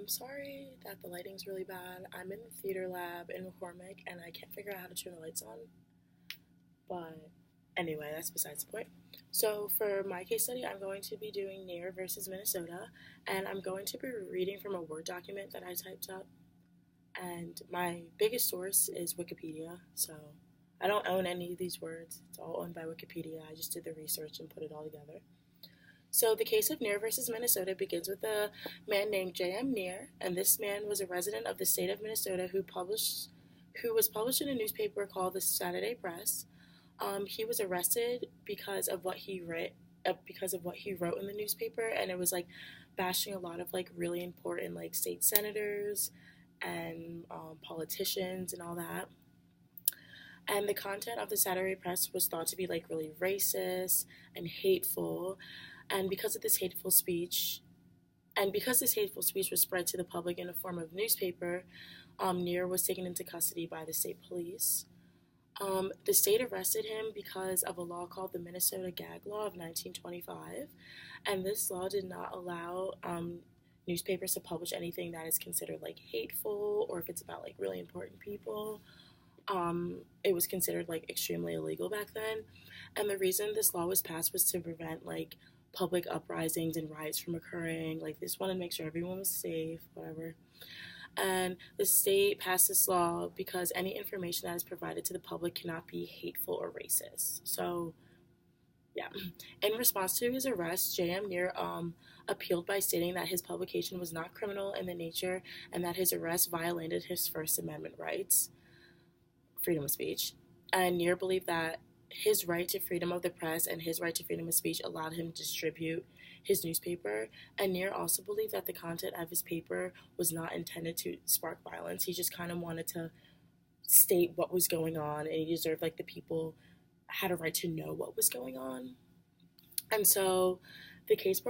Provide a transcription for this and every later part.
Sorry that the lighting's really bad. I'm in the theater lab in McCormick and I can't figure out how to turn the lights on. But anyway, that's besides the point. So, for my case study, I'm going to be doing Nair versus Minnesota, and I'm going to be reading from a Word document that I typed up. And my biggest source is Wikipedia, so I don't own any of these words. It's all owned by Wikipedia. I just did the research and put it all together. So the case of Nair versus Minnesota begins with a man named J.M. Nair, and this man was a resident of the state of Minnesota who was published in a newspaper called the Saturday Press. He was arrested because of what he wrote in the newspaper, and it was like bashing a lot of like really important like state senators and politicians and all that. And the content of the Saturday Press was thought to be like really racist and hateful. And because this hateful speech was spread to the public in the form of newspaper, Nair was taken into custody by the state police. The state arrested him because of a law called the Minnesota Gag Law of 1925, and this law did not allow newspapers to publish anything that is considered like hateful, or if it's about like really important people. It was considered like extremely illegal back then, and the reason this law was passed was to prevent like public uprisings and riots from occurring. Like, they just wanted to make sure everyone was safe, whatever. And the state passed this law because any information that is provided to the public cannot be hateful or racist. So, yeah. In response to his arrest, J.M. Nair appealed by stating that his publication was not criminal in the nature and that his arrest violated his First Amendment rights, freedom of speech. And Nair believed that his right to freedom of the press and his right to freedom of speech allowed him to distribute his newspaper. And Nair also believed that the content of his paper was not intended to spark violence. He just kind of wanted to state what was going on, and he deserved like the people had a right to know what was going on. And so the case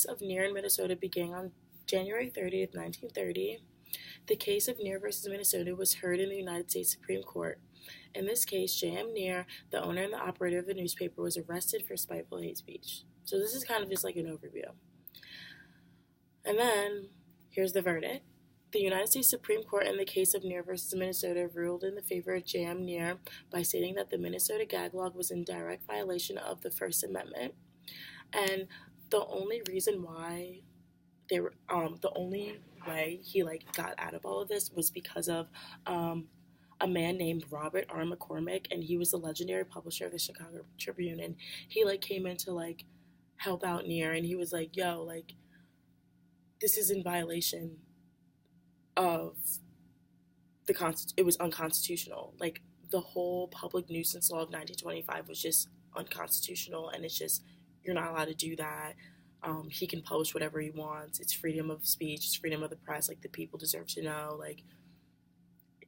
of Nair in Minnesota began on January 30th, 1930. The case of Nair versus Minnesota was heard in the United States Supreme Court. In this case, J.M. Nair, the owner and the operator of the newspaper, was arrested for spiteful hate speech. So this is kind of just like an overview. And then, here's the verdict. The United States Supreme Court in the case of Nair versus Minnesota ruled in the favor of J.M. Nair by stating that the Minnesota gag law was in direct violation of the First Amendment. And the only reason why the only way he like got out of all of this was because of a man named Robert R. McCormick, and he was the legendary publisher of the Chicago Tribune, and he like came in to like help out Nair, and he was like, yo, like, this is in violation of it was unconstitutional. Like, the whole public nuisance law of 1925 was just unconstitutional, and it's just, you're not allowed to do that. He can publish whatever he wants. It's freedom of speech. It's freedom of the press. Like, the people deserve to know. Like,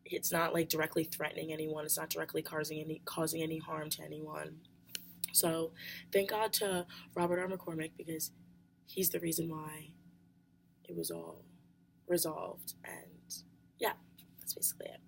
it's not like directly threatening anyone. It's not directly causing any harm to anyone. So thank God to Robert R. McCormick, because he's the reason why it was all resolved. And yeah, that's basically it.